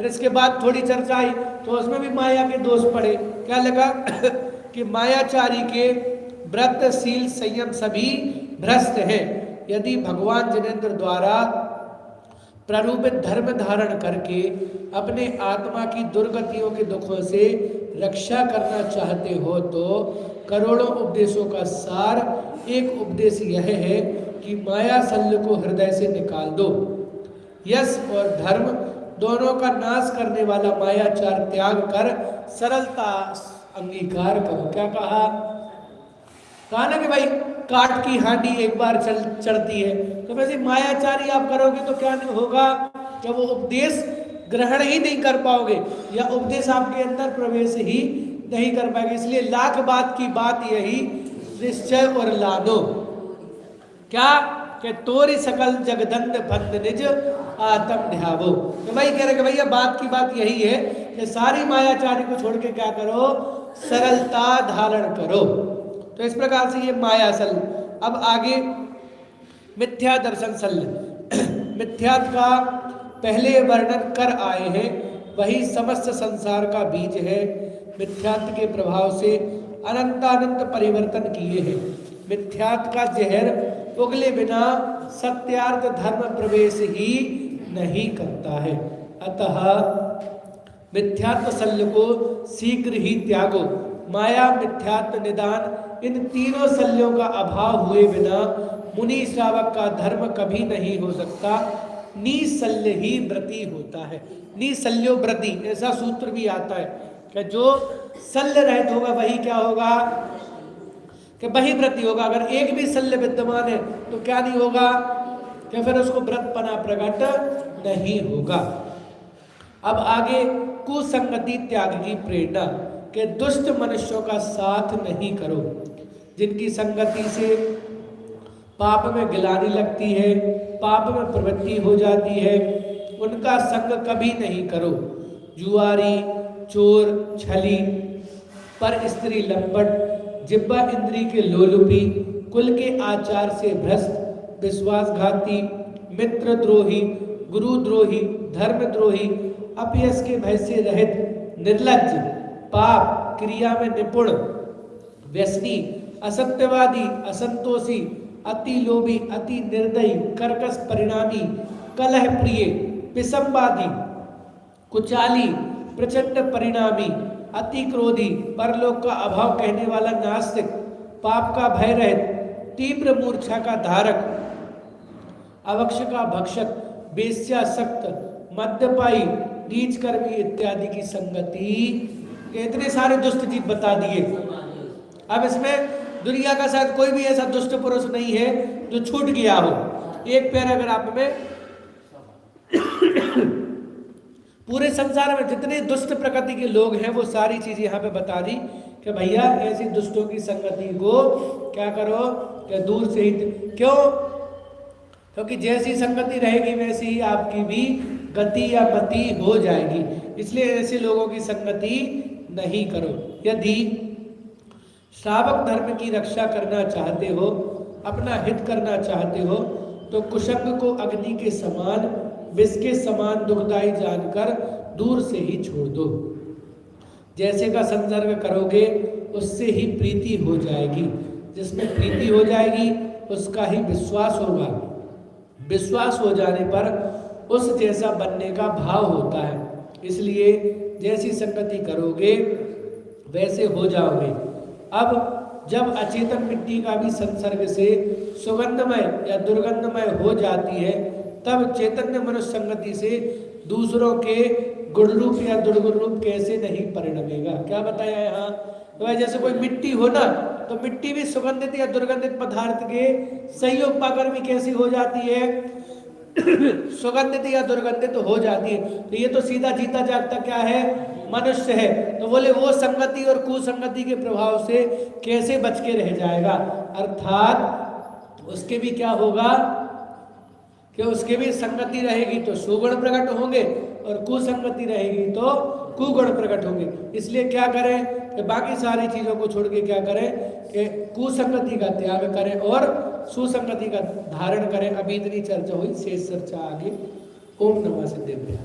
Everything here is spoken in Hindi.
फिर इसके बाद थोड़ी चर्चा आई तो उसमें भी माया के दोष पड़े। क्या लगा कि मायाचारी के व्रत शील संयम सभी भ्रष्ट है। यदि भगवान जिनेन्द्र द्वारा प्ररूपित धर्म धारण करके अपने आत्मा की दुर्गतियों के दुखों से रक्षा करना चाहते हो तो करोड़ों उपदेशों का सार एक उपदेश यह है कि माया शल्य को हृदय से निकाल दो। यश और धर्म दोनों का नाश करने वाला मायाचार त्याग कर सरलता अंगीकार करो। क्या कहा ना कि भाई काठ की हांडी एक बार चढ़ती है, तो वैसे मायाचारी आप करोगे तो क्या नहीं होगा, जब वो उपदेश ग्रहण ही नहीं कर पाओगे या उपदेश आपके अंदर प्रवेश ही नहीं कर पाएंगे। इसलिए लाख बात की बात यही निश्चय और लादो क्या कि तोरी सकल जगदंड बंद निज आत्म ध्यावो। तो भाई कह रहे कि भैया बात की बात यही है कि सारी मायाचारी को छोड़ के क्या करो, सरलता धारण करो। तो इस प्रकार से ये माया सल। अब आगे मिथ्या दर्शन सल। मिथ्यात्व का पहले वर्णन कर आए हैं, वही समस्त संसार का बीज है। मिथ्यात्व के प्रभाव से अनंतानंत परिवर्तन किए हैं। मिथ्यात्व का जहर उगले बिना सत्यार्थ धर्म प्रवेश ही नहीं करता है। अतः मिथ्यात्व शल्य को शीघ्र ही त्यागो। माया मिथ्यात्व निदान इन तीनों शल्यों का अभाव हुए बिना मुनि श्रावक का धर्म कभी नहीं हो सकता। निशल्य ही व्रती होता है। निशल्यो व्रती ऐसा सूत्र भी आता है कि जो शल्य रहित होगा वही क्या होगा, कि वही व्रती होगा। अगर एक भी शल्य विद्यमान है तो क्या नहीं होगा, कि फिर उसको व्रतपना प्रकट नहीं होगा। अब आगे कुसंगति त्याग की प्रेरणा कि दुष्ट मनुष्यों का साथ नहीं करो, जिनकी संगति से पाप में गिलानी लगती है, पाप में प्रवृत्ति हो जाती है, उनका संग कभी नहीं करो। जुआरी, चोर, छली, पर स्त्री लंपट, जिब्बा इंद्री के लोलुपी, कुल के आचार से भ्रष्ट, विश्वासघाती, मित्रद्रोही, गुरुद्रोही, धर्मद्रोही, अपयश के भय से रहित, निर्लज्ज, पाप क्रिया में निपुण, व्यसनी, असत्यवादी, असंतोषी, अति लोभी, अति निर्दयी, कर्कश परिणामी, कलह प्रिय, विसंवादी, कुचाली, प्रचंड परिणामी, अति क्रोधी, परलोक का अभाव कहने वाला नास्तिक, पाप का भय रहित, तीव्र मूर्छा का धारक, अवक्ष का भक्षक, वेश्यासक्त, मद्यपाई, नीच कर्मी इत्यादि की संगति। इतने सारे दुष्ट जीव बता दिए। अब इसमें दुनिया का शायद कोई भी ऐसा दुष्ट पुरुष नहीं है जो छूट गया हो। एक पैराग्राफ में पूरे संसार में जितने दुष्ट प्रकृति के लोग हैं वो सारी चीजें यहाँ पे बता दी कि भैया ऐसी दुष्टों की संगति को क्या करो, कि दूर से ही। क्यों? क्योंकि जैसी संगति रहेगी वैसी ही आपकी भी गति या मति हो जाएगी। इसलिए ऐसे लोगों की संगति नहीं करो। यदि श्रावक धर्म की रक्षा करना चाहते हो, अपना हित करना चाहते हो, तो कुसंग को अग्नि के समान, विष के समान दुखदायी जानकर दूर से ही छोड़ दो। जैसे का संसर्ग करोगे उससे ही प्रीति हो जाएगी। जिसमें प्रीति हो जाएगी उसका ही विश्वास होगा। विश्वास हो जाने पर उस जैसा बनने का भाव होता है। इसलिए जैसी संगति करोगे वैसे हो जाओगे। अब जब अचेतन मिट्टी का भी संसर्ग से सुगंधमय या दुर्गंधमय हो जाती है, तब चैतन्य मनुष्य संगति से दूसरों के गुण रूप या दुर्गुण रूप कैसे नहीं परिणमेगा। क्या बताया यहाँ? तो जैसे कोई मिट्टी हो ना, तो मिट्टी भी सुगंधित या दुर्गंधित पदार्थ के संयोग पाकर भी कैसी हो जाती है, सुगंधित या दुर्गंधित हो जाती है। तो ये तो सीधा जीता जागता क्या है, मनुष्य है। तो बोले वो संगति और कुसंगति के प्रभाव से कैसे बच के रह जाएगा। अर्थात उसके भी क्या होगा कि उसके भी संगति रहेगी तो सुगुण प्रकट होंगे और कुसंगति रहेगी तो कुगुण प्रकट होंगे। इसलिए क्या करें कि बाकी सारी चीजों को छोड़ के क्या करें कि कुसंगति का त्याग करें और सुसंगति का धारण करें। अभी इतनी चर्चा हुई, शेष चर्चा आगे। ओम नमः सिद्धेभ्यः।